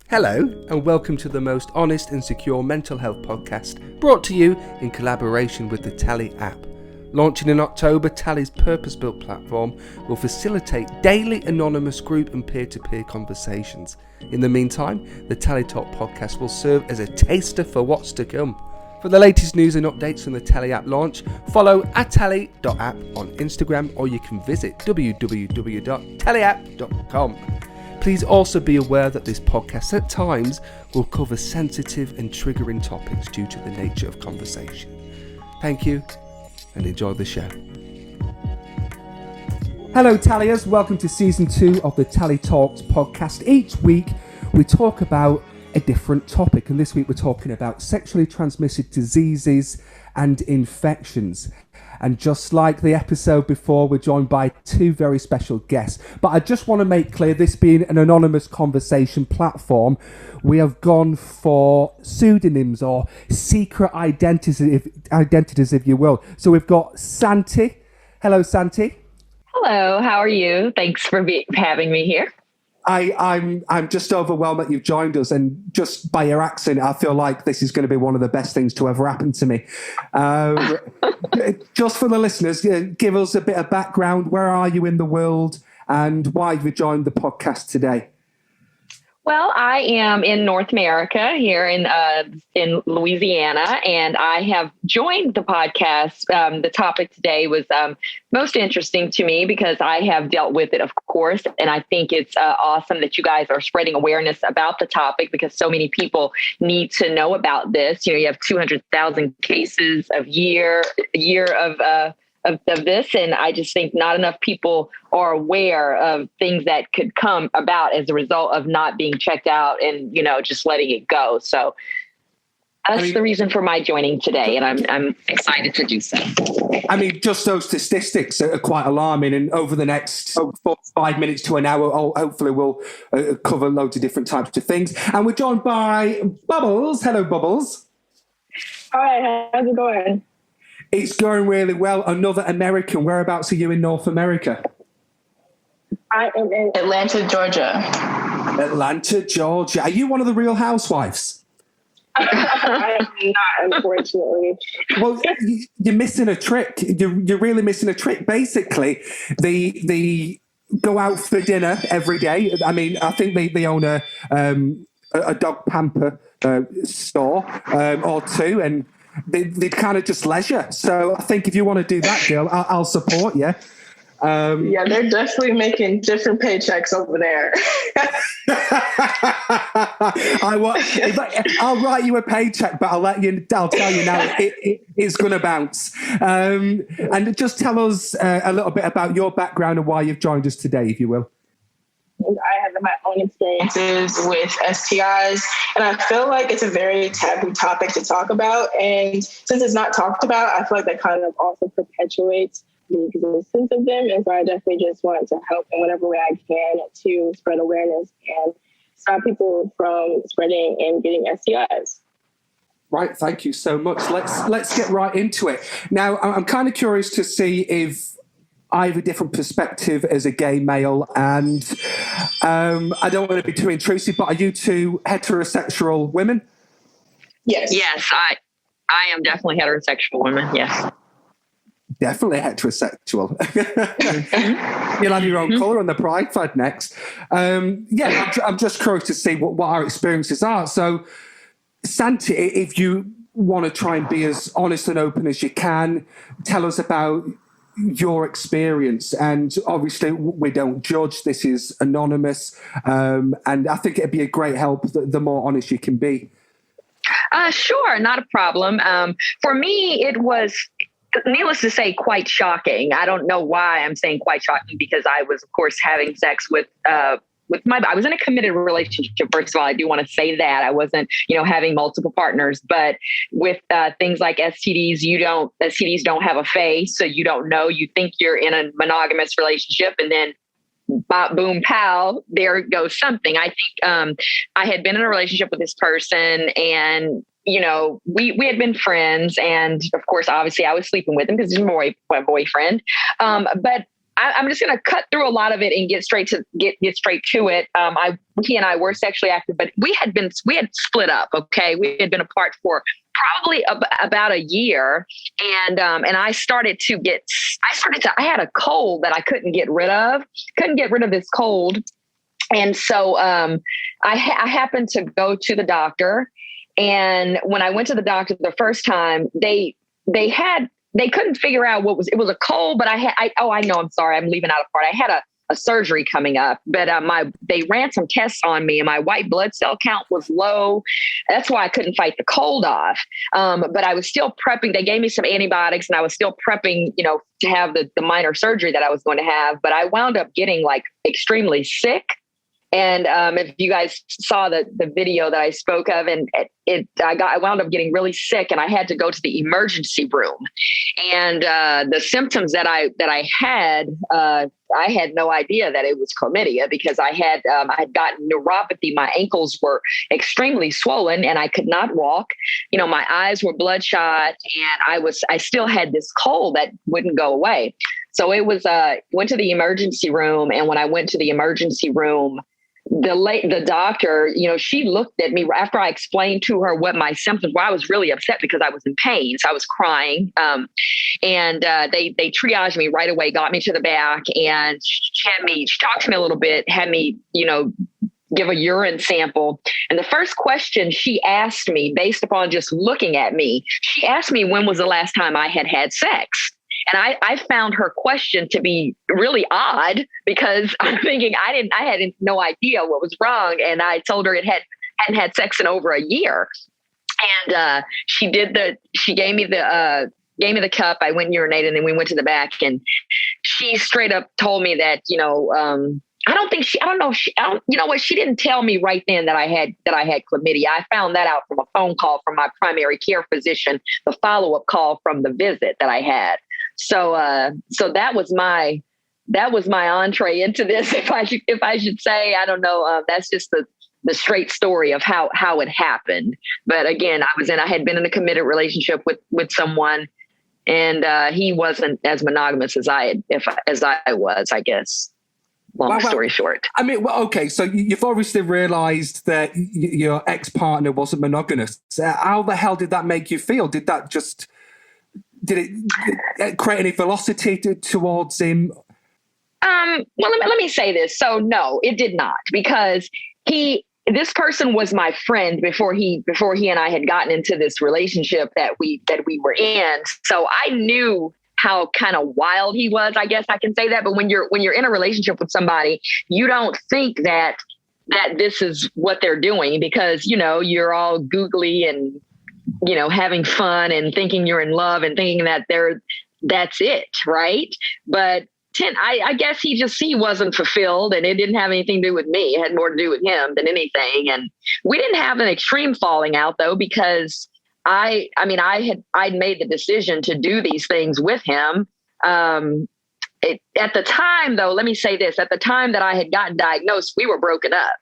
Hello, and welcome to the most honest and secure mental health podcast, brought to you in collaboration with the Talley App. Launching in October, Talley's purpose-built platform will facilitate daily anonymous group and peer-to-peer conversations. In the meantime, the TalleyTalk Podcast will serve as a taster for what's to come. For the latest news and updates from the Talley App launch, follow @talley.app on Instagram, or you can visit www.talleyapp.com. Please also be aware that this podcast at times will cover sensitive and triggering topics due to the nature of conversation. Thank you and enjoy the show. Hello Talliers, welcome to season 2 of the TalleyTalk Podcast. Each week we talk about a different topic, and this week we're talking about sexually transmitted diseases and infections. And just like the episode before, we're joined by two very special guests. But I just want to make clear, this being an anonymous conversation platform, we have gone for pseudonyms or secret identities, if you will. So we've got Santi. Hello, Santi. Hello, how are you? Thanks for having me here. I'm just overwhelmed that you've joined us, and just by your accent, I feel like this is going to be one of the best things to ever happen to me. Just for the listeners, give us a bit of background. Where are you in the world, and why have you joined the podcast today? Well, I am in North America, here in Louisiana, and I have joined the podcast. The topic today was most interesting to me because I have dealt with it, of course, and I think it's awesome that you guys are spreading awareness about the topic because so many people need to know about this. You know, you have 200,000 cases a year of this, and I just think not enough people are aware of things that could come about as a result of not being checked out and, you know, just letting it go. So that's the reason for my joining today, and I'm excited to do so. I mean, just those statistics are quite alarming, and over the next 5 minutes to an hour, hopefully we'll cover loads of different types of things. And we're joined by Bubbles. Hello, Bubbles. Hi, how's it going? It's going really well. Another American. Whereabouts are you in North America? I am in Atlanta, Georgia. Atlanta, Georgia. Are you one of the Real Housewives? I am not, unfortunately. Well, you're missing a trick. You're really missing a trick. Basically, they go out for dinner every day. I mean, I think they own a dog pamper store or two, and they kind of just leisure. So I think if you want to do that, girl, I'll support you. Yeah, they're definitely making different paychecks over there. I'll write you a paycheck, but I'll tell you now, it's going to bounce. And just tell us a little bit about your background and why you've joined us today, if you will. I have my own experiences with STIs, and I feel like it's a very taboo topic to talk about. And since it's not talked about, I feel like that kind of also perpetuates the existence of them. And so I definitely just want to help in whatever way I can to spread awareness and stop people from spreading and getting STIs. Right, thank you so much. Let's get right into it. Now, I'm kind of curious to see if I have a different perspective as a gay male, and I don't want to be too intrusive, but are you two heterosexual women? Yes. Yes, I am definitely heterosexual woman, yes. Definitely heterosexual. You'll have your own colour on the pride flag next. I'm just curious to see what our experiences are. So, Santi, if you want to try and be as honest and open as you can, tell us about your experience. And obviously we don't judge, this is anonymous, and I think it'd be a great help the more honest you can be. Sure, not a problem. For me, it was, needless to say, quite shocking. I don't know why I'm saying quite shocking, because I was, of course, having sex with I was in a committed relationship. First of all, I do want to say that I wasn't, having multiple partners, but with things like STDs don't have a face. So you don't know, you think you're in a monogamous relationship, and then boom, pow, there goes something. I think I had been in a relationship with this person, and we had been friends, and of course, obviously I was sleeping with him because he's my boyfriend. But I'm just going to cut through a lot of it and get straight to it. He and I were sexually active, but we had split up. Okay. We had been apart for probably about a year. And I I had a cold that I couldn't get rid of this cold. And so, I happened to go to the doctor, and when I went to the doctor the first time, they couldn't figure out it was a cold, but I know, I'm sorry, I'm leaving out a part. I had a surgery coming up, but they ran some tests on me and my white blood cell count was low. That's why I couldn't fight the cold off. But I was still prepping. They gave me some antibiotics and I was still prepping, to have the minor surgery that I was going to have. But I wound up getting like extremely sick. And if you guys saw the video that I spoke of, and I wound up getting really sick, and I had to go to the emergency room. And the symptoms that I had no idea that it was chlamydia, because I had gotten neuropathy. My ankles were extremely swollen, and I could not walk. My eyes were bloodshot, and I still had this cold that wouldn't go away. So it was went to the emergency room, and when I went to the emergency room, the doctor, she looked at me after I explained to her what my symptoms were. I was really upset because I was in pain. So I was crying. And they triaged me right away, got me to the back, and she talked to me a little bit, had me, give a urine sample. And the first question she asked me, based upon just looking at me, she asked me, when was the last time I had sex? And I found her question to be really odd, because I'm thinking I had no idea what was wrong. And I told her hadn't had sex in over a year. And she gave me the cup. I went and urinated, and then we went to the back, and she straight up told me that, she didn't tell me right then that I had chlamydia. I found that out from a phone call from my primary care physician, the follow-up call from the visit that I had. So that was my entree into this, if I should say. I don't know. That's just the straight story of how it happened. But again, I had been in a committed relationship with someone, and he wasn't as monogamous as I was, I guess. Long story short. I mean, okay, so you've obviously realised that your ex-partner wasn't monogamous. How the hell did that make you feel? Did it create any velocity towards him? Well, let me say this. So no, it did not, because this person was my friend before he and I had gotten into this relationship that we were in. So I knew how kind of wild he was, I guess I can say that. But when you're in a relationship with somebody, you don't think that this is what they're doing, because, you're all googly and, having fun and thinking you're in love and thinking that that's it. Right. But I guess he wasn't fulfilled, and it didn't have anything to do with me. It had more to do with him than anything. And we didn't have an extreme falling out, though, because I'd made the decision to do these things with him. At the time, though, let me say this, at the time that I had gotten diagnosed, we were broken up.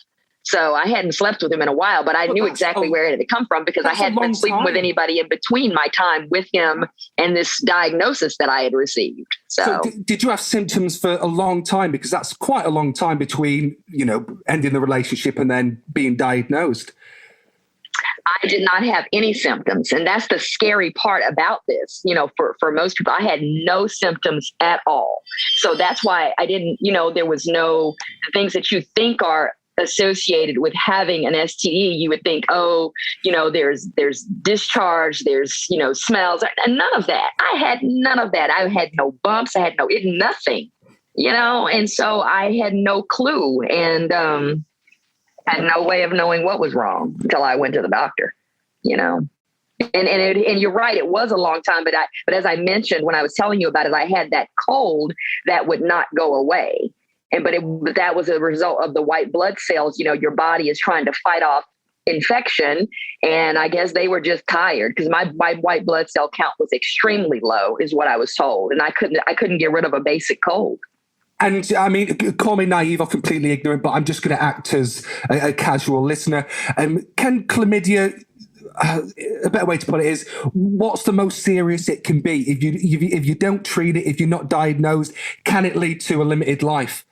So I hadn't slept with him in a while, but I knew exactly where it had come from, because I hadn't been sleeping with anybody in between my time with him and this diagnosis that I had received. So did you have symptoms for a long time? Because that's quite a long time between, ending the relationship and then being diagnosed. I did not have any symptoms. And that's the scary part about this. For most people, I had no symptoms at all. So that's why I didn't, there was no things that you think are associated with having an STD. You would think, there's discharge, there's, smells, and none of that. I had none of that. I had no bumps. I had nothing, and so I had no clue, and had no way of knowing what was wrong until I went to the doctor, And you're right, it was a long time, but as I mentioned when I was telling you about it, I had that cold that would not go away. But that was a result of the white blood cells. Your body is trying to fight off infection. And I guess they were just tired, because my white blood cell count was extremely low, is what I was told. And I couldn't get rid of a basic cold. And I mean, call me naive or completely ignorant, but I'm just going to act as a casual listener. Can chlamydia a better way to put it is, what's the most serious it can be? If you don't treat it, if you're not diagnosed, can it lead to a limited life?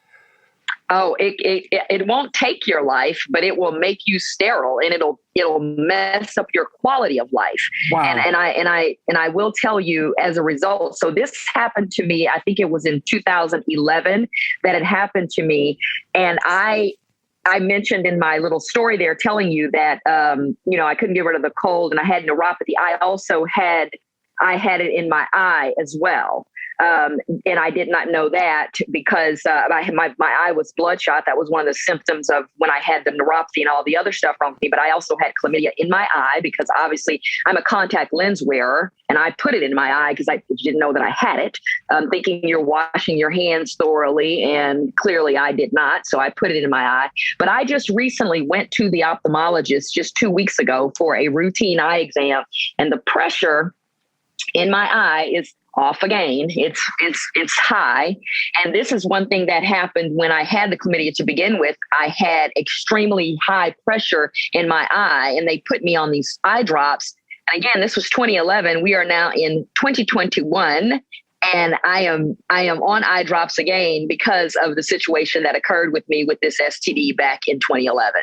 Oh, it won't take your life, but it will make you sterile, and it'll mess up your quality of life. Wow. And I will tell you as a result. So this happened to me. I think it was in 2011 that it happened to me, and I mentioned in my little story there, telling you that I couldn't get rid of the cold, and I had neuropathy. I also had it in my eye as well. And I did not know that because my eye was bloodshot. That was one of the symptoms of when I had the neuropathy and all the other stuff wrong with me. But I also had chlamydia in my eye because obviously I'm a contact lens wearer, and I put it in my eye because I didn't know that I had it, thinking you're washing your hands thoroughly, and clearly I did not. So I put it in my eye. But I just recently went to the ophthalmologist just 2 weeks ago for a routine eye exam, and the pressure in my eye is off again. It's high. And this is one thing that happened when I had the chlamydia to begin with. I had extremely high pressure in my eye, and they put me on these eye drops. And again, this was 2011. We are now in 2021. And I am on eye drops again because of the situation that occurred with me with this STD back in 2011.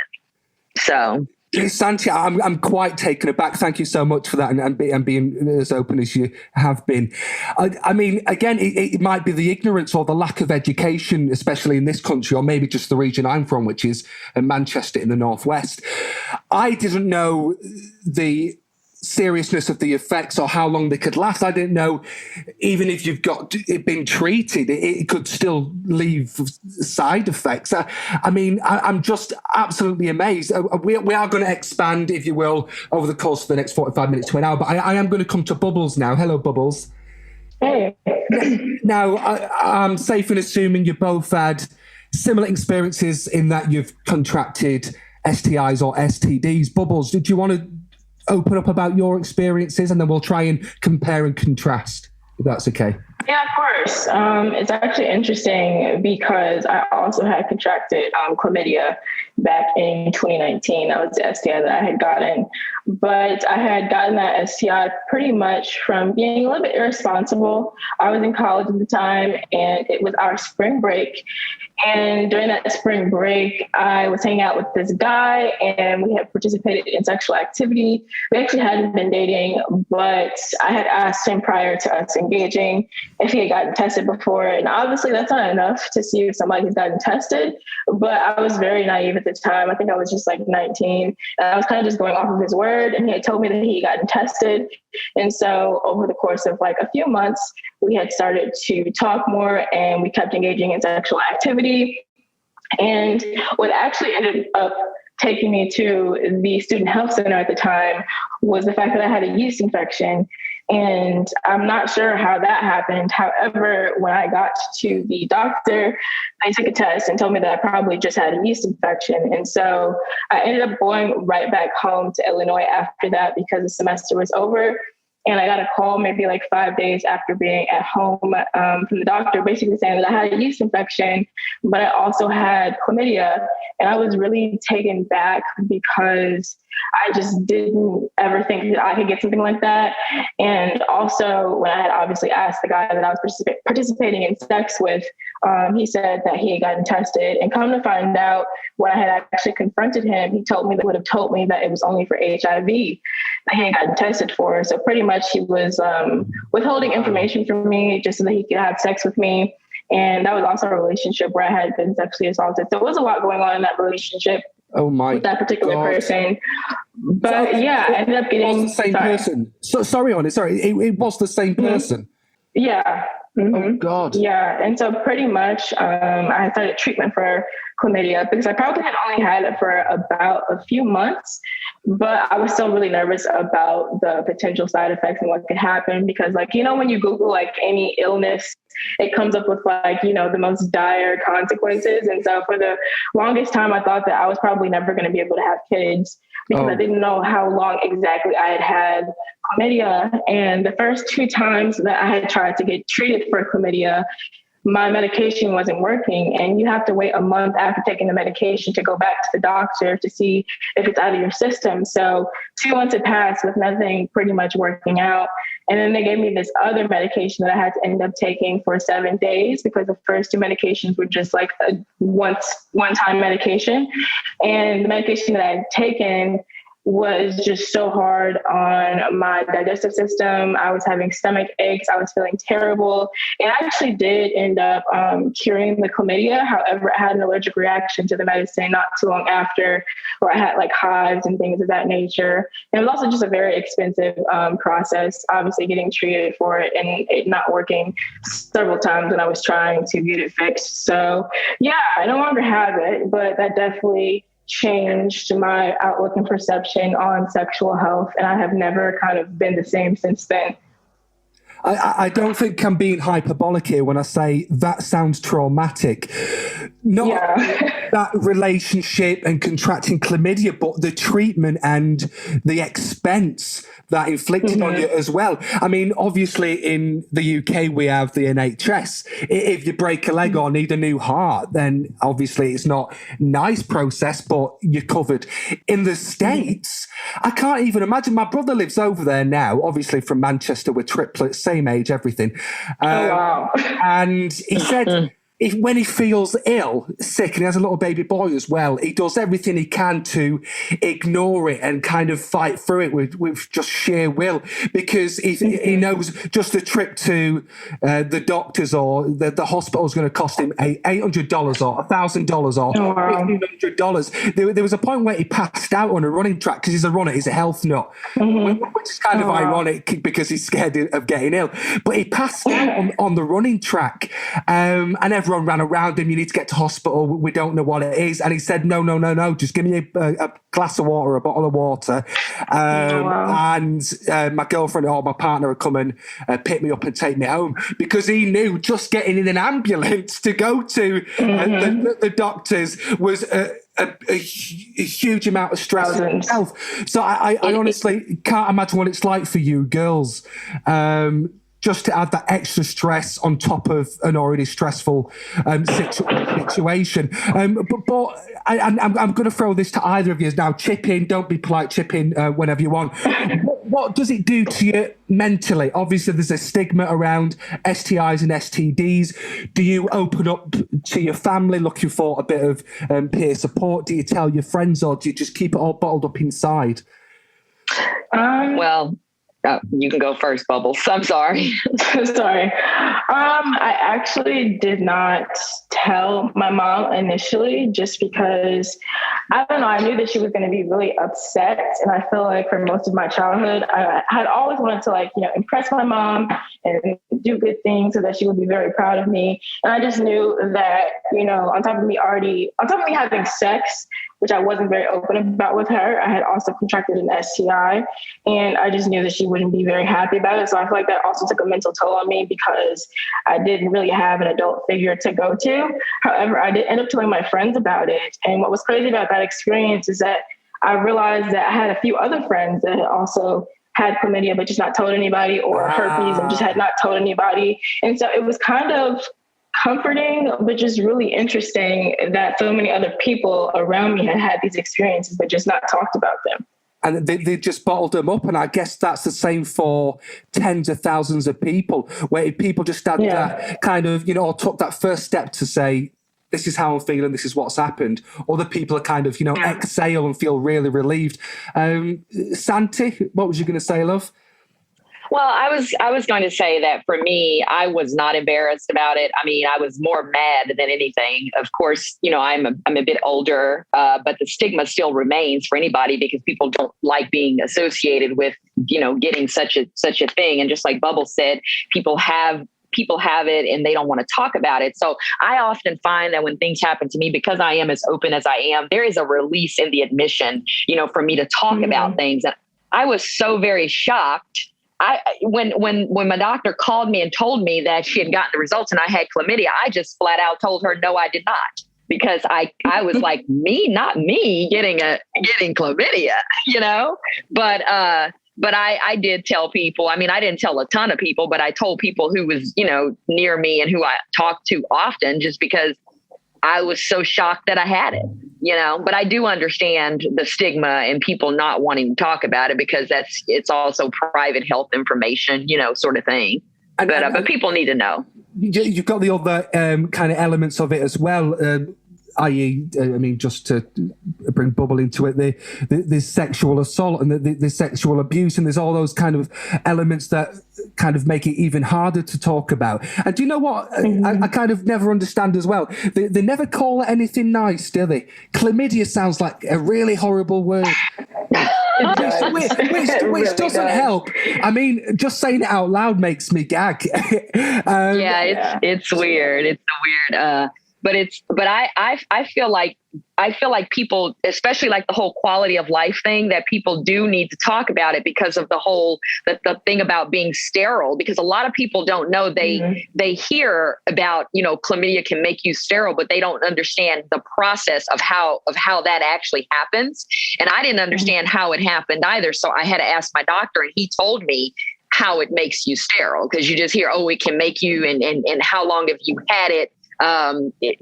So Santi, I'm quite taken aback. Thank you so much for that, and being as open as you have been. I mean, again, it might be the ignorance or the lack of education, especially in this country, or maybe just the region I'm from, which is Manchester in the northwest. I didn't know the seriousness of the effects or how long they could last. I didn't know even if you've got it been treated, it could still leave side effects. I mean, I'm just absolutely amazed. We are going to expand, if you will, over the course of the next 45 minutes to an hour, but I am going to come to Bubbles now. Hello, Bubbles. Hey. Now, I'm safe in assuming you both had similar experiences in that you've contracted STIs or STDs. Bubbles, did you want to open up about your experiences, and then we'll try and compare and contrast, if that's okay? Yeah, of course. It's actually interesting because I also had contracted chlamydia back in 2019. That was the STI that I had gotten. But I had gotten that STI pretty much from being a little bit irresponsible. I was in college at the time, and it was our spring break. And during that spring break, I was hanging out with this guy, and we had participated in sexual activity. We actually hadn't been dating, but I had asked him prior to us engaging if he had gotten tested before. And obviously that's not enough to see if somebody has gotten tested, but I was very naive at the time. I think I was just like 19. And I was kind of just going off of his word, and he had told me that he had gotten tested. And so over the course of like a few months, we had started to talk more, and we kept engaging in sexual activity. And what actually ended up taking me to the student health center at the time was the fact that I had a yeast infection. And I'm not sure how that happened. However, when I got to the doctor, they took a test and told me that I probably just had a yeast infection. And so I ended up going right back home to Illinois after that because the semester was over. And I got a call maybe like 5 days after being at home from the doctor, basically saying that I had a yeast infection, but I also had chlamydia. And I was really taken back because I just didn't ever think that I could get something like that. And also, when I had obviously asked the guy that I was participating in sex with, he said that he had gotten tested. And come to find out, when I had actually confronted him, he told me that would have told me that it was only for HIV that he had gotten tested for. So pretty much he was withholding information from me just so that he could have sex with me. And that was also a relationship where I had been sexually assaulted. So it was a lot going on in that relationship. Oh my! With that particular person, but yeah, I ended up getting. It was the same person. So sorry, on it. Sorry, it was the same person. Yeah. Mm-hmm. Oh God. Yeah, and so pretty much, I started treatment for chlamydia because I probably had only had it for about a few months, but I was still really nervous about the potential side effects and what could happen because, like, you know, when you Google like any illness, it comes up with like, you know, the most dire consequences. And so for the longest time, I thought that I was probably never going to be able to have kids because I didn't know how long exactly I had chlamydia. And the first 2 times that I had tried to get treated for chlamydia, my medication wasn't working, and you have to wait a month after taking the medication to go back to the doctor to see if it's out of your system. So 2 months had passed with nothing pretty much working out. And then they gave me this other medication that I had to end up taking for 7 days, because the first 2 medications were just like a one-time medication. And the medication that I had taken was just so hard on my digestive system. I was having stomach aches. I was feeling terrible. And I actually did end up curing the chlamydia. However, I had an allergic reaction to the medicine not too long after, where I had like hives and things of that nature. And it was also just a very expensive process, obviously getting treated for it and it not working several times when I was trying to get it fixed. So yeah, I no longer have it, but that definitely changed my outlook and perception on sexual health. And I have never kind of been the same since then. I don't think I'm being hyperbolic here when I say that sounds traumatic. Not that relationship and contracting chlamydia, but the treatment and the expense that inflicted on you as well. I mean, obviously in the UK, we have the NHS. If you break a leg or need a new heart, then obviously it's not a nice process, but you're covered. In the States, I can't even imagine. My brother lives over there now, obviously from Manchester. We're triplets, same age, everything. Wow. And he said, when he feels ill, sick, and he has a little baby boy as well, he does everything he can to ignore it and kind of fight through it with just sheer will, because he knows just a trip to the doctors or the hospital is going to cost him $800 or $1,000 or $1,500. There was a point where he passed out on a running track because he's a runner, he's a health nut, which is kind of ironic because he's scared of getting ill. But he passed out on the running track, and everyone ran around him. You need to get to hospital. We don't know what it is. And he said, no, just give me a glass of water, a bottle of water. And my girlfriend or my partner would come and pick me up and take me home, because he knew just getting in an ambulance to go to the doctors was a huge amount of stress in itself. So I honestly can't imagine what it's like for you girls. Just to add that extra stress on top of an already stressful situation. But I'm going to throw this to either of you now. Chip in, don't be polite, chip in whenever you want. What does it do to you mentally? Obviously, there's a stigma around STIs and STDs. Do you open up to your family looking for a bit of peer support? Do you tell your friends, or do you just keep it all bottled up inside? You can go first, Bubbles. I'm sorry. Sorry. I actually did not tell my mom initially, just because, I don't know, I knew that she was going to be really upset. And I feel like for most of my childhood, I had always wanted to impress my mom and do good things so that she would be very proud of me. And I just knew that, on top of me having sex, which I wasn't very open about with her, I had also contracted an STI, and I just knew that she wouldn't be very happy about it. So I feel like that also took a mental toll on me, because I didn't really have an adult figure to go to. However, I did end up telling my friends about it. And what was crazy about that experience is that I realized that I had a few other friends that had also had chlamydia, but just not told anybody, or herpes and just had not told anybody. And so it was kind of comforting, but just really interesting that so many other people around me had these experiences, but just not talked about them. And they just bottled them up. And I guess that's the same for tens of thousands of people, where people just had that kind of, or took that first step to say, this is how I'm feeling, this is what's happened. Other people are kind of, exhale and feel really relieved. Santi, what was you going to say, love? Well, I was going to say that for me, I was not embarrassed about it. I mean, I was more mad than anything. Of course, I'm a bit older, but the stigma still remains for anybody, because people don't like being associated with, getting such a thing. And just like Bubbles said, people have it and they don't want to talk about it. So I often find that when things happen to me, because I am as open as I am, there is a release in the admission, for me to talk about things. And I was so very shocked. When my doctor called me and told me that she had gotten the results and I had chlamydia, I just flat out told her, no, I did not. Because I was like, not me getting chlamydia, But But I did tell people, I mean, I didn't tell a ton of people, but I told people who was, near me and who I talked to often, just because I was so shocked that I had it, but I do understand the stigma and people not wanting to talk about it because it's also private health information, sort of thing. But people need to know. You've got the other kind of elements of it as well, i.e., just to bring Bubble into it, the sexual assault and the sexual abuse, and there's all those kind of elements that kind of make it even harder to talk about. And do you know what? I kind of never understand as well. They never call it anything nice, do they? Chlamydia sounds like a really horrible word. Which doesn't help. I mean, just saying it out loud makes me gag. It's weird. It's a weird. But I feel like people, especially like the whole quality of life thing, that people do need to talk about it because of the thing about being sterile, because a lot of people don't know they hear about, chlamydia can make you sterile, but they don't understand the process of how that actually happens. And I didn't understand how it happened either. So I had to ask my doctor, and he told me how it makes you sterile, because you just hear, it can make you, and how long have you had it?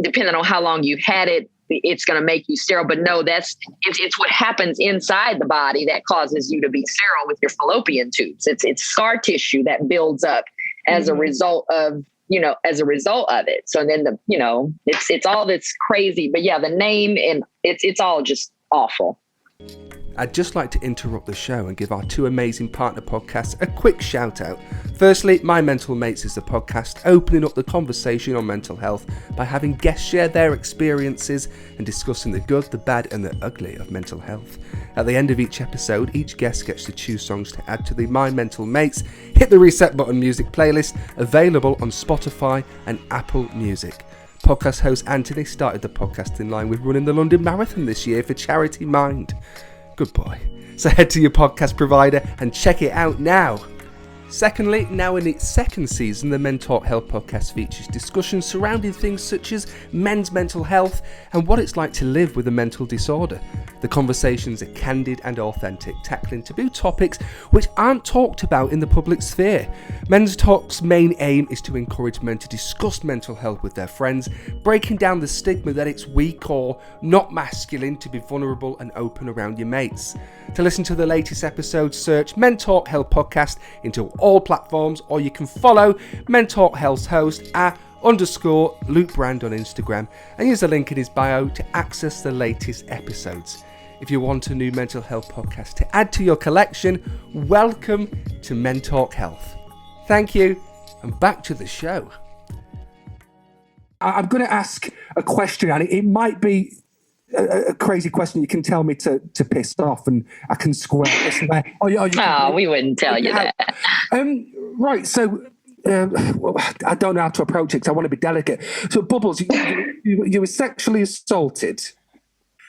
Depending on how long you've had it, it's going to make you sterile. But no, it's what happens inside the body that causes you to be sterile with your fallopian tubes. It's scar tissue that builds up as a result of it. So then it's all this crazy, but yeah, the name, and it's all just awful. I'd just like to interrupt the show and give our two amazing partner podcasts a quick shout out. Firstly, My Mental Mates is the podcast opening up the conversation on mental health by having guests share their experiences and discussing the good, the bad and the ugly of mental health. At the end of each episode, each guest gets to choose songs to add to the My Mental Mates Hit the Reset Button music playlist, available on Spotify and Apple Music. Podcast host Anthony started the podcast in line with running the London Marathon this year for Charity Mind. Good boy. So head to your podcast provider and check it out now. Secondly, now in its second season, the Men Talk Health podcast features discussions surrounding things such as men's mental health and what it's like to live with a mental disorder. The conversations are candid and authentic, tackling taboo topics which aren't talked about in the public sphere. Men's Talk's main aim is to encourage men to discuss mental health with their friends, breaking down the stigma that it's weak or not masculine to be vulnerable and open around your mates. To listen to the latest episodes, search Men Talk Health Podcast into all platforms, or you can follow Men Talk Health's host at _Luke Brand on Instagram and use the link in his bio to access the latest episodes. If you want a new mental health podcast to add to your collection, welcome to Men Talk Health. Thank you, and back to the show. I'm going to ask a question, and it might be a crazy question. You can tell me to piss off, and I can square this away. We wouldn't tell you that. Right, so I don't know how to approach it because I want to be delicate. So, Bubbles, you were sexually assaulted.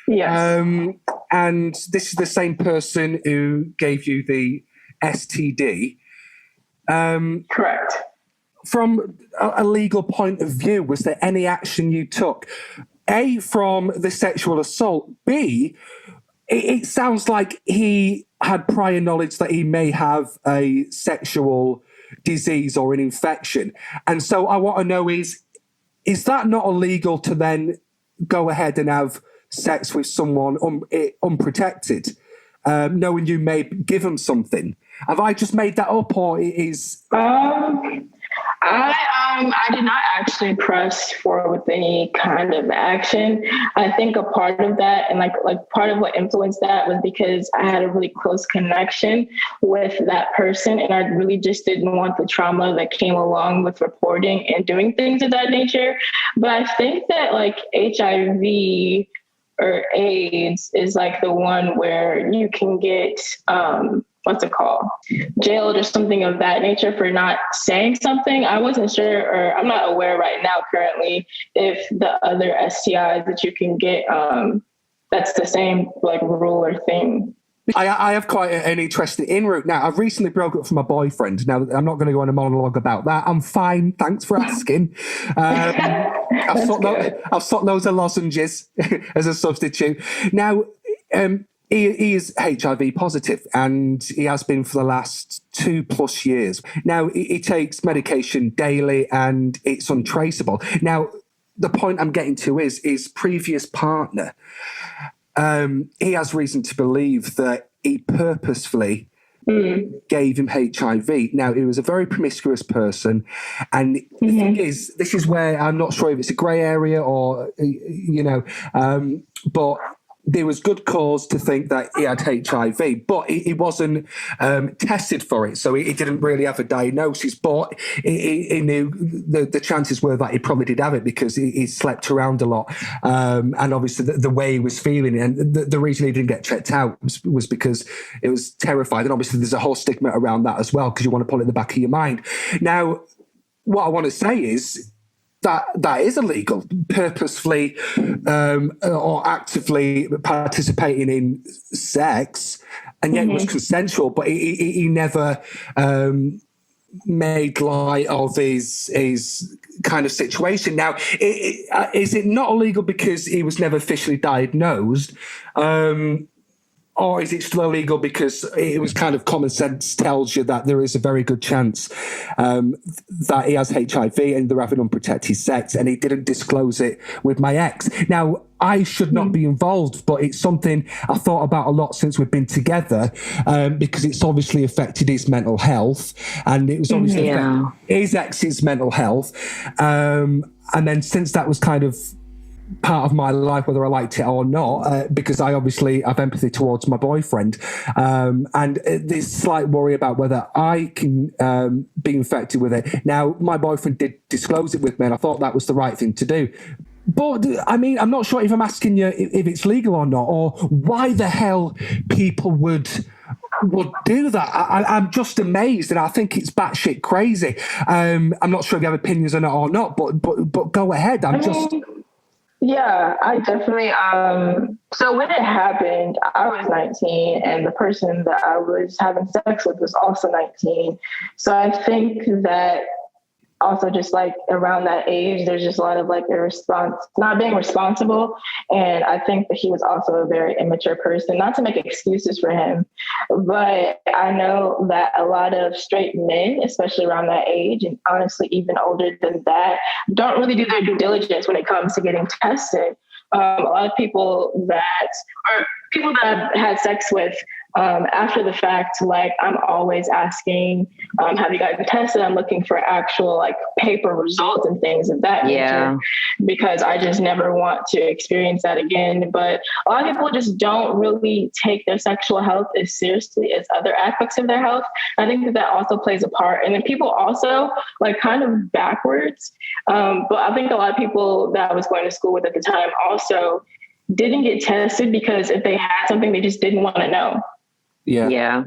Yes. And this is the same person who gave you the STD. Correct. From a legal point of view, was there any action you took? A, from the sexual assault. B, it sounds like he had prior knowledge that he may have a sexual disease or an infection. And so I want to know is that not illegal to then go ahead and have sex with someone unprotected, knowing you may give them something? Have I just made that up, or is... I did not actually press forward with any kind of action. I think a part of that, and like part of what influenced that, was because I had a really close connection with that person, and I really just didn't want the trauma that came along with reporting and doing things of that nature. But I think that like HIV or AIDS is like the one where you can get what's it called? Jailed or something of that nature for not saying something. I wasn't sure, or I'm not aware right now currently, if the other STIs that you can get, that's the same like rule or thing. I have quite an interesting in route now. I've recently broke up from my boyfriend. Now, I'm not going to go on a monologue about that. I'm fine. Thanks for asking. I've stopped loads of lozenges as a substitute. Now, He is HIV positive, and he has been for the last 2+ years. Now, he takes medication daily, and it's untraceable. Now, the point I'm getting to is his previous partner. He has reason to believe that he purposefully gave him HIV. Now, he was a very promiscuous person, and the thing is, this is where I'm not sure if it's a grey area or, but there was good cause to think that he had HIV, but he wasn't tested for it, so he didn't really have a diagnosis. But he knew the chances were that he probably did have it because he slept around a lot, and obviously the way he was feeling, and the reason he didn't get checked out was because it was terrified, and obviously there's a whole stigma around that as well because you want to put it in the back of your mind. Now, what I want to say is, that is illegal, purposefully or actively participating in sex, and yet it was consensual, but he never made light of his kind of situation. Now, is it not illegal because he was never officially diagnosed? Or is it still illegal because it was kind of common sense tells you that there is a very good chance that he has HIV and they're having unprotected sex, and he didn't disclose it with my ex. Now, I should not be involved, but it's something I thought about a lot since we've been together, because it's obviously affected his mental health, and it was obviously affected his ex's mental health. And then since that was kind of part of my life, whether I liked it or not, because I obviously have empathy towards my boyfriend, and there's slight worry about whether I can be infected with it. Now, my boyfriend did disclose it with me, and I thought that was the right thing to do. But, I mean, I'm not sure if I'm asking you if it's legal or not, or why the hell people would do that. I'm just amazed, and I think it's batshit crazy. I'm not sure if you have opinions on it or not, but go ahead. Yeah, I definitely, so when it happened, I was 19 and the person that I was having sex with was also 19. So I think that also just like around that age, there's just a lot of like not being responsible. And I think that he was also a very immature person, not to make excuses for him, but I know that a lot of straight men, especially around that age, and honestly, even older than that, don't really do their due diligence when it comes to getting tested. A lot of people that I've had sex with, after the fact, like I'm always asking, have you guys been tested? I'm looking for actual like paper results and things of that nature, because I just never want to experience that again. But a lot of people just don't really take their sexual health as seriously as other aspects of their health. I think that also plays a part. And then people also like kind of backwards. But I think a lot of people that I was going to school with at the time also didn't get tested because if they had something, they just didn't want to know. Yeah.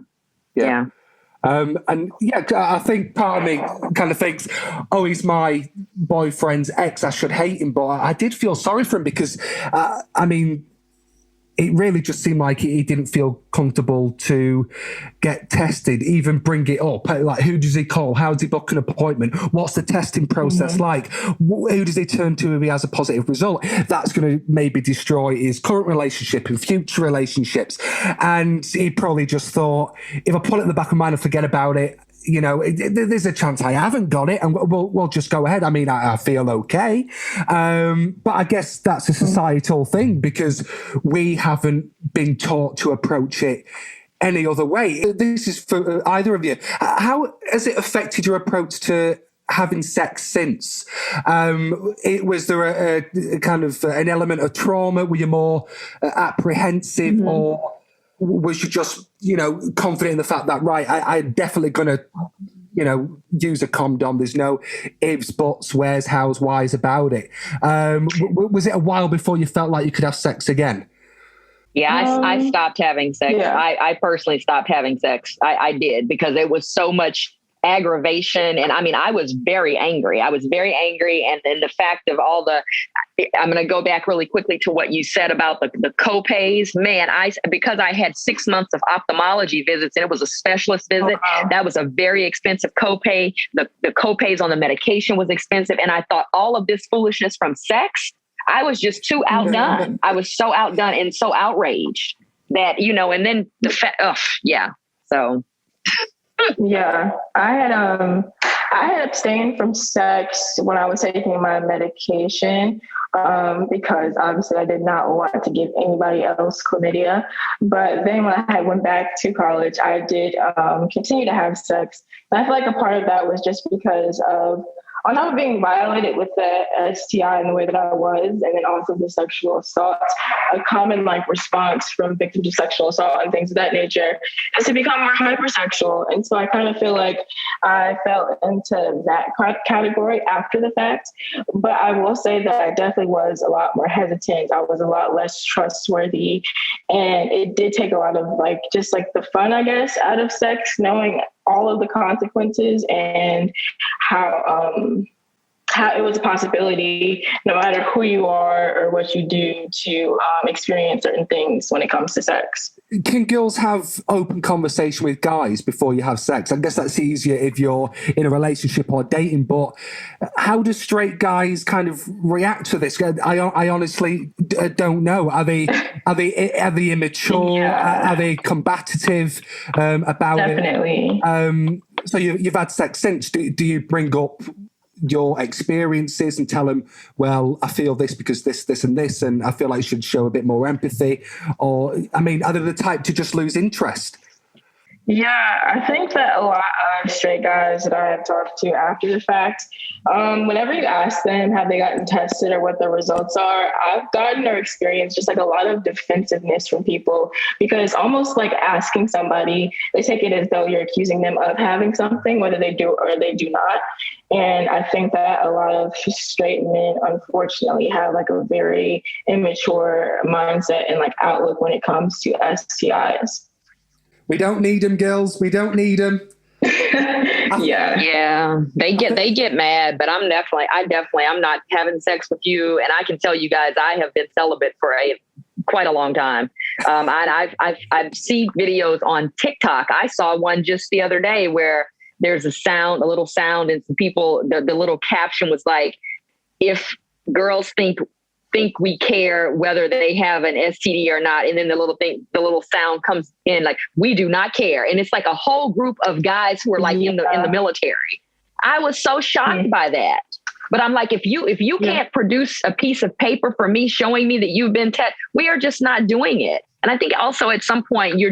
And I think part of me kind of thinks, oh, he's my boyfriend's ex, I should hate him. But I did feel sorry for him because, I mean, it really just seemed like he didn't feel comfortable to get tested, even bring it up. Like, who does he call? How does he book an appointment? What's the testing process like? Who does he turn to if he has a positive result? That's going to maybe destroy his current relationship and future relationships. And he probably just thought, if I put it in the back of my mind and forget about it, you know, there's a chance I haven't got it, and we'll just go ahead. I mean, I feel okay. But I guess that's a societal thing because we haven't been taught to approach it any other way. This is for either of you. How has it affected your approach to having sex since? Was there a kind of an element of trauma? Were you more apprehensive, or was you just, you know, confident in the fact that, right, I'm definitely going to, you know, use a condom. There's no ifs, buts, wheres, hows, whys about it. Was it a while before you felt like you could have sex again? Yeah, I stopped having sex. Yeah. I personally stopped having sex. I did because it was so much aggravation. And I mean, I was very angry. And then the fact of I'm going to go back really quickly to what you said about the co-pays. Man, because I had 6 months of ophthalmology visits and it was a specialist visit, that was a very expensive co-pay. The co-pays on the medication was expensive. And I thought all of this foolishness from sex, I was just too outdone. I was so outdone and so outraged. that, you know, and then so. Yeah, I had abstained from sex when I was taking my medication because obviously I did not want to give anybody else chlamydia. But then when I went back to college, I did continue to have sex. And I feel like a part of that was just because of, on top of being violated with the STI in the way that I was, and then also the sexual assault, a common response from victims of sexual assault and things of that nature is to become more hypersexual. And so I kind of feel like I fell into that category after the fact. But I will say that I definitely was a lot more hesitant. I was a lot less trustworthy. And it did take a lot of just the fun, I guess, out of sex, knowing all of the consequences and how it was a possibility, no matter who you are or what you do, to experience certain things when it comes to sex. Can girls have open conversation with guys before you have sex? I guess that's easier if you're in a relationship or dating, but how do straight guys kind of react to this? I honestly don't know. Are they immature? Yeah. Are they combative about Definitely. it? So you've had sex since. Do you bring up your experiences and tell them, well, I feel this because this and this, and I feel like you should show a bit more empathy? Or, I mean, are they the type to just lose interest? Yeah, I think that a lot of straight guys that I have talked to after the fact, whenever you ask them, have they gotten tested or what the results are, I've gotten or experienced just a lot of defensiveness from people, because almost like asking somebody, they take it as though you're accusing them of having something, whether they do or they do not. And I think that a lot of straight men, unfortunately, have a very immature mindset and outlook when it comes to STIs. We don't need them, girls. We don't need them. Yeah. They get mad, but I'm not having sex with you. And I can tell you guys, I have been celibate for quite a long time. I've seen videos on TikTok. I saw one just the other day where there's a little sound, and some people, the little caption was like, if girls think we care whether they have an STD or not. And then the little sound comes in we do not care. And it's a whole group of guys who are in the military. I was so shocked by that. But I'm if you can't produce a piece of paper for me showing me that you've been tested, we are just not doing it. And I think also at some point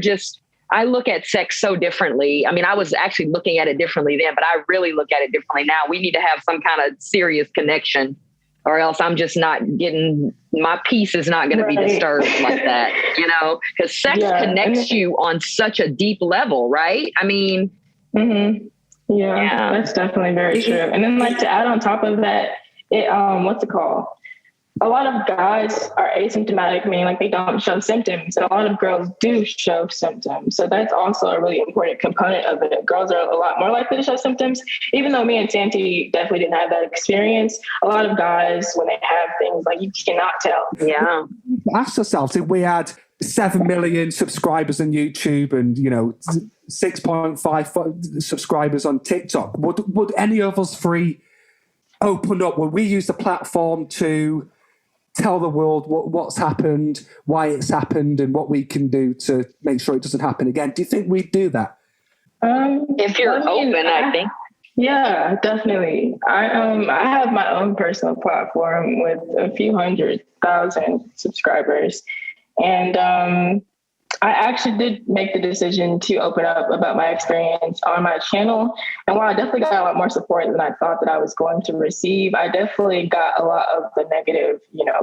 I look at sex so differently. I mean, I was actually looking at it differently then, but I really look at it differently now. We need to have some kind of serious connection, or else I'm just not getting, my peace is not going to be disturbed like that, because sex connects you on such a deep level, right? I mean, yeah, that's definitely very true. And then to add on top of that, what's it called? A lot of guys are asymptomatic, meaning they don't show symptoms, and a lot of girls do show symptoms. So that's also a really important component of it. Girls are a lot more likely to show symptoms, even though me and Santi definitely didn't have that experience. A lot of guys, when they have things, you cannot tell. Yeah. Ask ourselves, if we had 7 million subscribers on YouTube and 6.5 subscribers on TikTok, would any of us three open up? Would we use the platform to tell the world what's happened, why it's happened, and what we can do to make sure it doesn't happen again? Do you think we'd do that? If you're open, I think. Yeah, definitely. I have my own personal platform with a few 100,000 subscribers, and I actually did make the decision to open up about my experience on my channel. And while I definitely got a lot more support than I thought that I was going to receive, I definitely got a lot of the negative,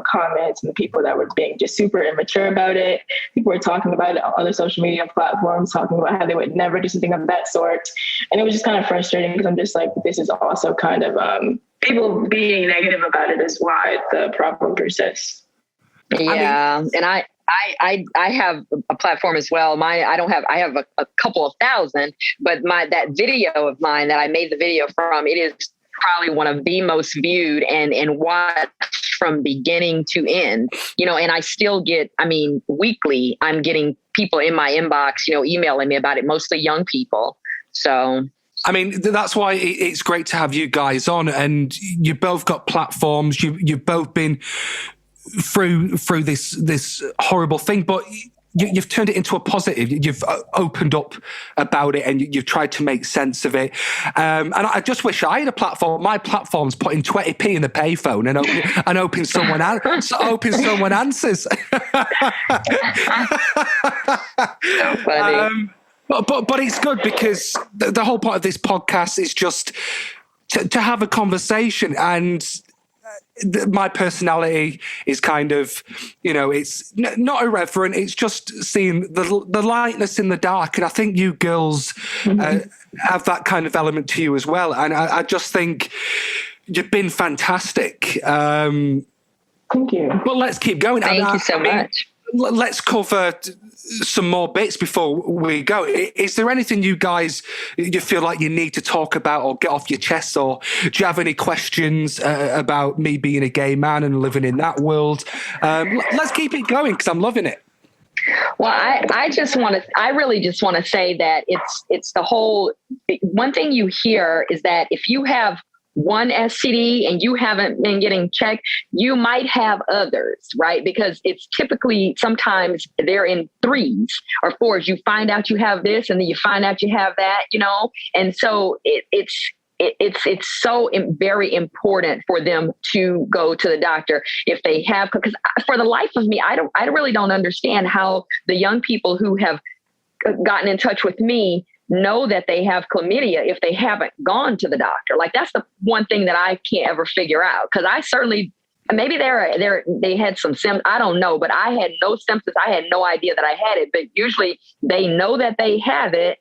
comments, and the people that were being just super immature about it. People were talking about it on other social media platforms, talking about how they would never do something of that sort. And it was just kind of frustrating, because I'm just this is also kind of people being negative about it is why the problem persists. Yeah. And I have a platform as well. I have a couple of thousand, but that video of mine that I made the video from, it is probably one of the most viewed and watched from beginning to end, and I still get, weekly, I'm getting people in my inbox, emailing me about it, mostly young people. So, that's why it's great to have you guys on, and you both got platforms. You've both been through this horrible thing, but you've turned it into a positive. You've opened up about it, and you've tried to make sense of it. And I just wish I had a platform. My platform's putting 20p in the payphone and hoping someone answers. So funny. But it's good because the whole point of this podcast is just to have a conversation. And my personality is kind of, it's not irreverent. It's just seeing the lightness in the dark. And I think you girls have that kind of element to you as well. And I just think you've been fantastic. Thank you. But let's keep going. Thank you so much. Let's cover some more bits before we go. Is there anything you guys you feel like you need to talk about or get off your chest, or do you have any questions about me being a gay man and living in that world? Let's keep it going because I'm loving it. Well, I really just want to say that it's the whole, one thing you hear is that if you have one STD and you haven't been getting checked, you might have others, right? Because it's typically, sometimes they're in threes or fours. You find out you have this and then you find out you have that, and so it's so very important for them to go to the doctor if they have, because for the life of me, I really don't understand how the young people who have gotten in touch with me know that they have chlamydia if they haven't gone to the doctor. Like, that's the one thing that I can't ever figure out. Because I certainly, maybe they had some symptoms, I don't know, but I had no symptoms. I had no idea that I had it. But usually they know that they have it,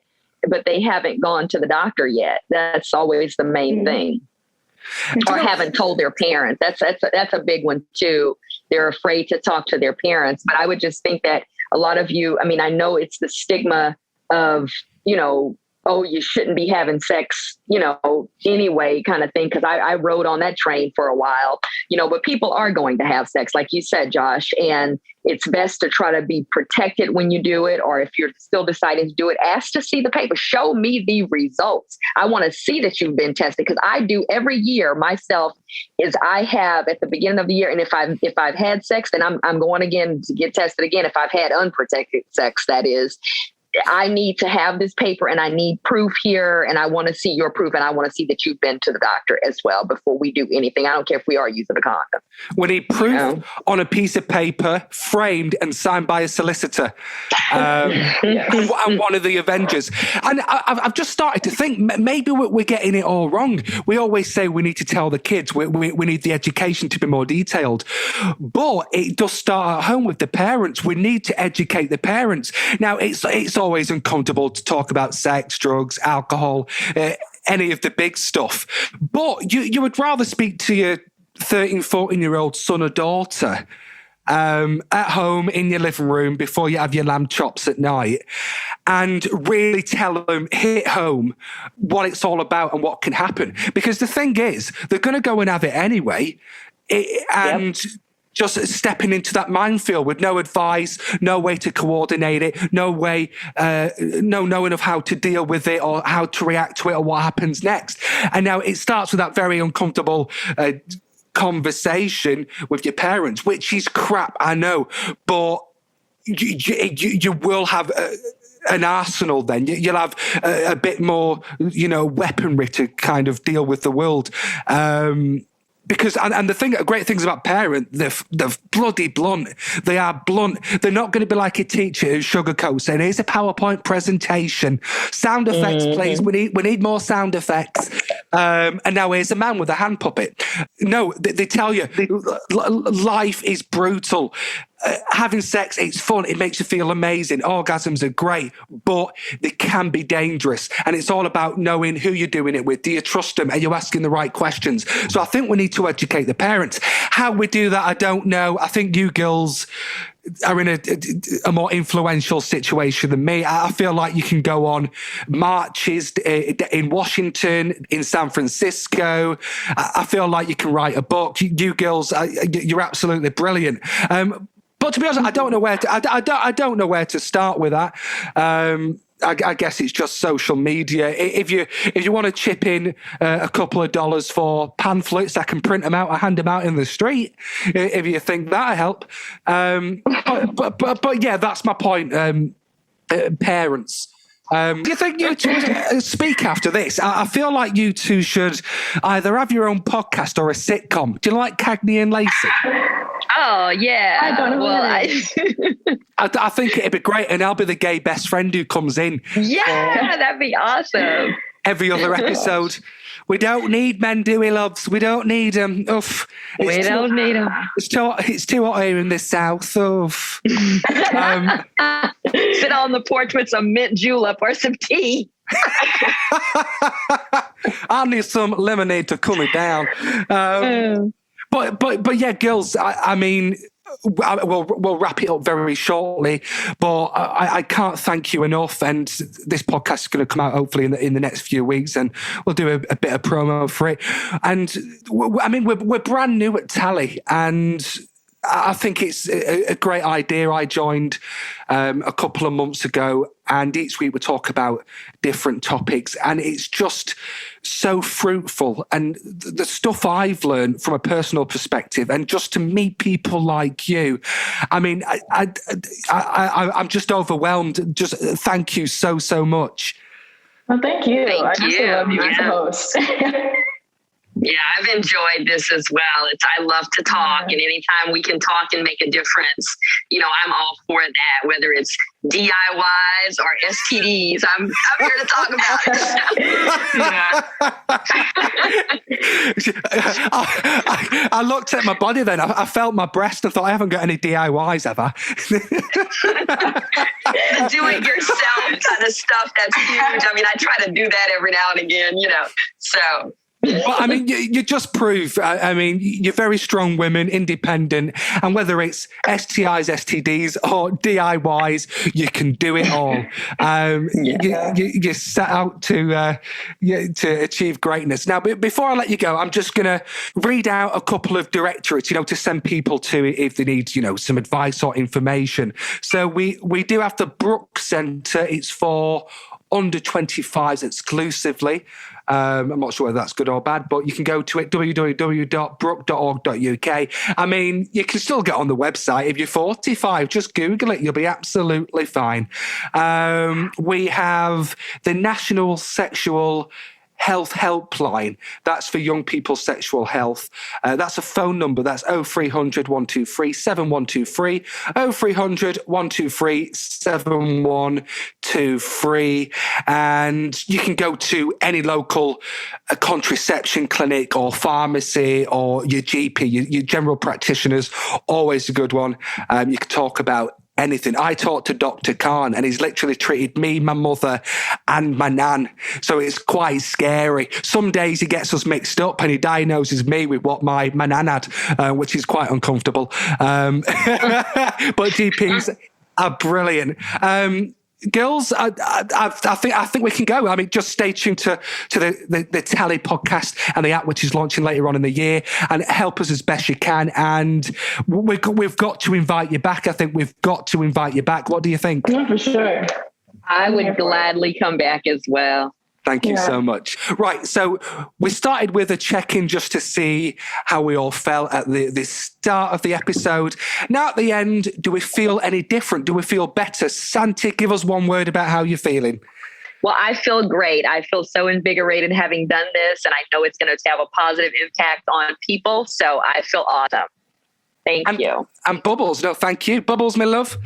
but they haven't gone to the doctor yet. That's always the main thing. Or haven't told their parents. That's a big one too. They're afraid to talk to their parents. But I would just think that a lot of you, I know it's the stigma of, oh, you shouldn't be having sex, anyway, kind of thing. Because I rode on that train for a while, but people are going to have sex, like you said, Josh. And it's best to try to be protected when you do it. Or if you're still deciding to do it, ask to see the paper. Show me the results. I want to see that you've been tested, because I do every year myself. Is I have at the beginning of the year, and if I've had sex, then I'm going again to get tested again. If I've had unprotected sex, that is. I need to have this paper and I need proof here, and I want to see your proof, and I want to see that you've been to the doctor as well before we do anything. I don't care if we are using a condom. We need proof on a piece of paper, framed and signed by a solicitor, and one of the Avengers. And I've just started to think maybe we're getting it all wrong. We always say we need to tell the kids, we need the education to be more detailed, but it does start at home with the parents. We need to educate the parents. Now, it's always uncomfortable to talk about sex, drugs, alcohol, any of the big stuff. But you would rather speak to your 13, 14-year-old son or daughter at home in your living room before you have your lamb chops at night, and really tell them, hit home, what it's all about and what can happen. Because the thing is, they're going to go and have it anyway. Just stepping into that minefield with no advice, no way to coordinate it, no knowing of how to deal with it or how to react to it or what happens next. And now it starts with that very uncomfortable conversation with your parents, which is crap, I know, but you will have an arsenal then. You'll have a bit more, weaponry to kind of deal with the world. Because, and the great things about parents, they're bloody blunt. They are blunt. They're not going to be like a teacher who sugarcoats saying, here's a PowerPoint presentation. Sound effects, please. We need more sound effects. And now here's a man with a hand puppet. No, they tell you, life is brutal. Having sex, it's fun. It makes you feel amazing. Orgasms are great, but they can be dangerous. And it's all about knowing who you're doing it with. Do you trust them? Are you asking the right questions? So I think we need to educate the parents. How we do that, I don't know. I think you girls are in a more influential situation than me. I feel like you can go on marches in Washington, in San Francisco. I feel like you can write a book. You girls, you're absolutely brilliant. But to be honest, I don't know where to. I don't know where to start with that. I guess it's just social media. If you want to chip in a couple of dollars for pamphlets, I can print them out. I hand them out in the street if you think that'll help. But yeah, that's my point. Parents. Do you think you two speak after this? I feel like you two should either have your own podcast or a sitcom. Do you like Cagney and Lacey? Oh, yeah. I don't know. I think it'd be great, and I'll be the gay best friend who comes in. Yeah, that'd be awesome. Every other episode. We don't need men, do we, loves? We don't need them. We don't need them. It's too hot here in the south. Oof. Sit on the porch with some mint julep or some tea. I need some lemonade to cool me down. But yeah, girls, I mean, we'll wrap it up very shortly, but I can't thank you enough. And this podcast is going to come out hopefully in the next few weeks, and we'll do a bit of promo for it. And I mean, we're brand new at Talley, and I think it's a great idea. I joined a couple of months ago, and each week we talk about different topics, and it's just so fruitful. And the stuff I've learned from a personal perspective, and just to meet people like you, I mean, I'm just overwhelmed. Just thank you so much. Well, thank you. I just love you as a Yeah. host. Yeah, I've enjoyed this as well. I love to talk, and anytime we can talk and make a difference, I'm all for that. Whether it's DIYs or STDs, I'm here to talk about it. I looked at my body then. I felt my breast and thought, I haven't got any DIYs, have I? The do-it-yourself kind of stuff, that's huge. I mean, I try to do that every now and again, so... Well, I mean, you just prove, I mean, you're very strong women, independent, and whether it's STIs, STDs, or DIYs, you can do it all. You set out to achieve greatness. Now, before I let you go, I'm just going to read out a couple of directorates, to send people to if they need, some advice or information. So we do have the Brooke Centre. It's for under 25s exclusively. I'm not sure whether that's good or bad, but you can go to it, www.brook.org.uk. I mean, you can still get on the website. If you're 45, just Google it. You'll be absolutely fine. We have the National Sexual Health Helpline. That's for young people's sexual health. That's a phone number. That's 0300 123 7123, 0300 123 7123. And you can go to any local contraception clinic or pharmacy or your GP, your general practitioners, always a good one. You can talk about anything. I talked to Dr. Khan, and he's literally treated me, my mother, and my nan. So it's quite scary. Some days he gets us mixed up and he diagnoses me with what my nan had, which is quite uncomfortable. But GPs are brilliant. Girls, I think we can go. I mean, just stay tuned to the Talley podcast and the app, which is launching later on in the year, and help us as best you can. And we've got to invite you back. I think we've got to invite you back. What do you think? No, for sure. I would gladly come back as well. Thank you so much. Right, so we started with a check-in just to see how we all felt at the start of the episode. Now at the end, do we feel any different? Do we feel better? Santi, give us one word about how you're feeling. Well, I feel great. I feel so invigorated having done this, and I know it's going to have a positive impact on people, so I feel awesome. Thank you. And Bubbles, no, thank you. Bubbles, my love.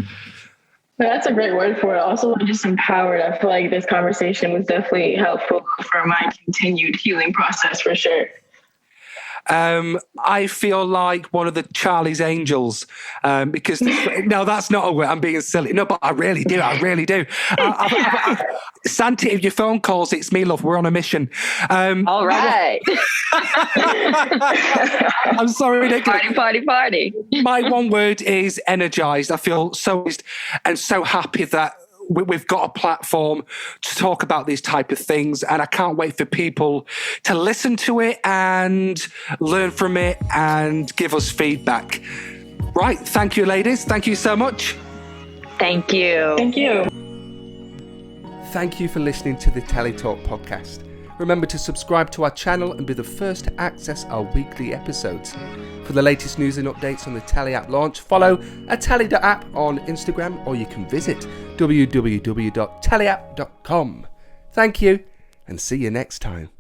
That's a great word for it. Also, just empowered. I feel like this conversation was definitely helpful for my continued healing process, for sure. I feel like one of the Charlie's Angels, because no, that's not a word. I'm being silly. No, but I really do. Santi, if your phone calls, it's me, love. We're on a mission. All right. I'm sorry, Nick. Party. My one word is energized. I feel so and so happy that we've got a platform to talk about these type of things, and I can't wait for people to listen to it and learn from it and give us feedback. Right. Thank you, ladies. Thank you so much. Thank you. Thank you. thank you for listening to the TalleyTalk Podcast. Remember to subscribe to our channel and be the first to access our weekly episodes. For the latest news and updates on the Talley App launch, follow @Talley.app on Instagram, or you can visit www.talleyapp.com. Thank you, and see you next time.